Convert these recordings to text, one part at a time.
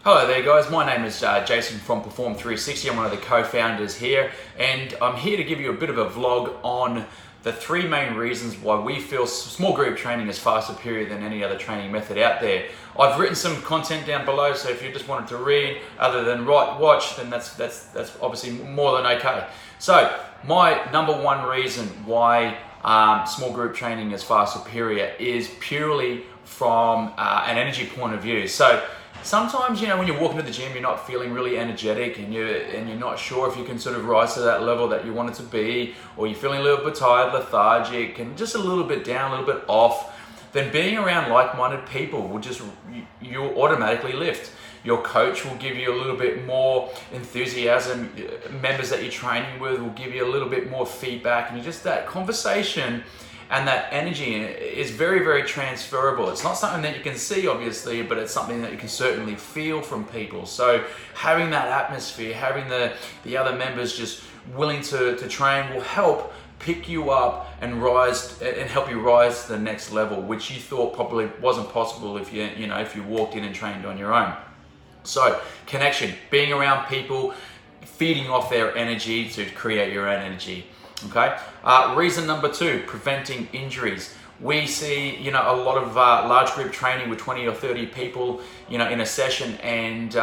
Hello there guys, my name is Jason from Perform 360. I'm one of the co-founders here, and I'm here to give you a bit of a vlog on the three main reasons why we feel small group training is far superior than any other training method out there. I've written some content down below, so if you just wanted to read other than watch, then that's obviously more than okay. So my number one reason why small group training is far superior is purely from an energy point of view. So sometimes, when you walk into the gym, you're not feeling really energetic and you're not sure if you can sort of rise to that level that you want it to be, or you're feeling a little bit tired, lethargic, and just a little bit down, a little bit off. Then being around like-minded people will you'll automatically lift. Your coach will give you a little bit more enthusiasm. Members that you're training with will give you a little bit more feedback, and that conversation and that energy is very, very transferable. It's not something that you can see, obviously, but it's something that you can certainly feel from people. So having that atmosphere, having the other members just willing to train will help pick you up and help you rise to the next level, which you thought probably wasn't possible if you walked in and trained on your own. So connection, being around people, feeding off their energy to create your own energy. Okay. Reason number two, preventing injuries. We see, a lot of large group training with 20 or 30 people, in a session, and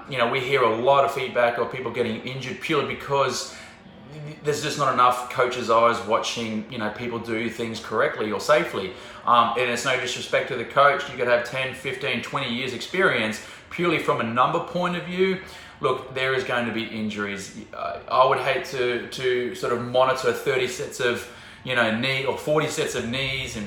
we hear a lot of feedback of people getting injured purely because there's just not enough coaches' eyes watching, people do things correctly or safely. And it's no disrespect to the coach. You could have 10, 15, 20 years experience. Purely from a number point of view, look, there is going to be injuries. I would hate to sort of monitor 30 sets of, knee or 40 sets of knees and,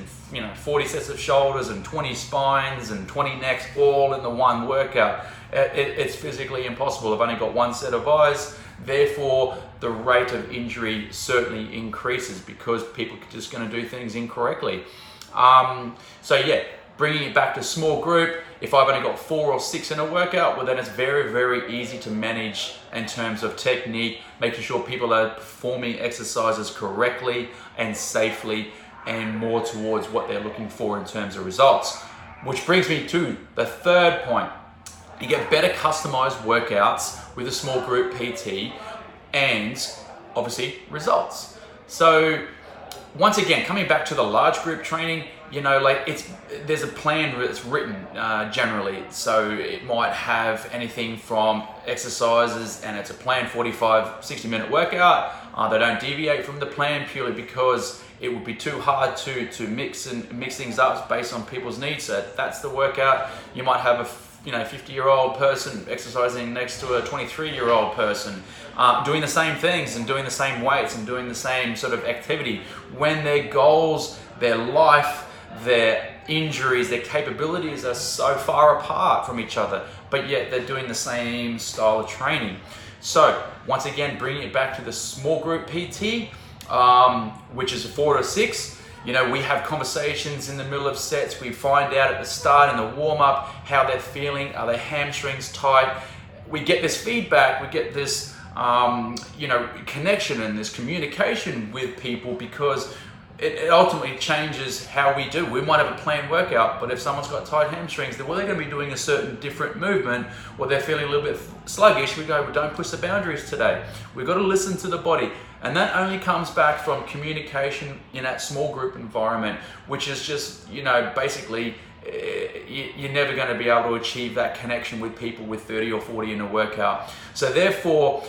40 sets of shoulders and 20 spines and 20 necks all in the one workout. It's physically impossible. I've only got one set of eyes. Therefore, the rate of injury certainly increases because people are just going to do things incorrectly. So yeah, bringing it back to small group, if I've only got 4 or 6 in a workout, well then it's very, very easy to manage in terms of technique, making sure people are performing exercises correctly and safely and more towards what they're looking for in terms of results. Which brings me to the third point. You get better customized workouts with a small group PT and obviously results. So once again, coming back to the large group training, there's a plan that's written generally. So it might have anything from exercises, and it's a planned 45, 60-minute workout. They don't deviate from the plan purely because it would be too hard to mix things up based on people's needs. So that's the workout. You might have a 50-year-old person exercising next to a 23-year-old person, doing the same things and doing the same weights and doing the same sort of activity, when their goals, their life, their injuries, their capabilities are so far apart from each other, but yet they're doing the same style of training. So once again, bringing it back to the small group PT, which is a 4 to 6, we have conversations in the middle of sets. We find out at the start in the warm-up how they're feeling. Are their hamstrings tight? We get this feedback. We get this, connection and this communication with people, because it ultimately changes how we do. We might have a planned workout, but if someone's got tight hamstrings, then they're going to be doing a certain different movement, or they're feeling a little bit sluggish. We go, well, don't push the boundaries today. We've got to listen to the body. And that only comes back from communication in that small group environment, which is just, basically, you're never going to be able to achieve that connection with people with 30 or 40 in a workout. So therefore,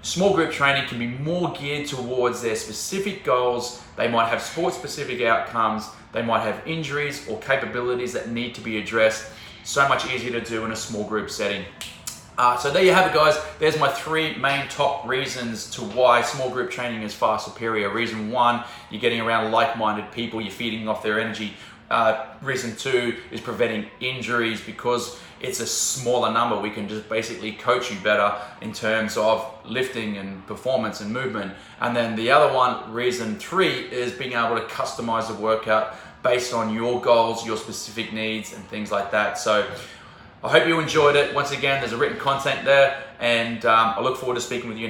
small group training can be more geared towards their specific goals. They might have sport-specific outcomes. They might have injuries or capabilities that need to be addressed. So much easier to do in a small group setting. So there you have it, guys. There's my 3 main top reasons to why small group training is far superior. Reason 1, you're getting around like-minded people. You're feeding off their energy. Reason 2 is preventing injuries because it's a smaller number. We can just basically coach you better in terms of lifting and performance and movement. And then the other one, reason 3, is being able to customize the workout based on your goals, your specific needs and things like that. So I hope you enjoyed it. Once again, there's a written content there, and I look forward to speaking with you.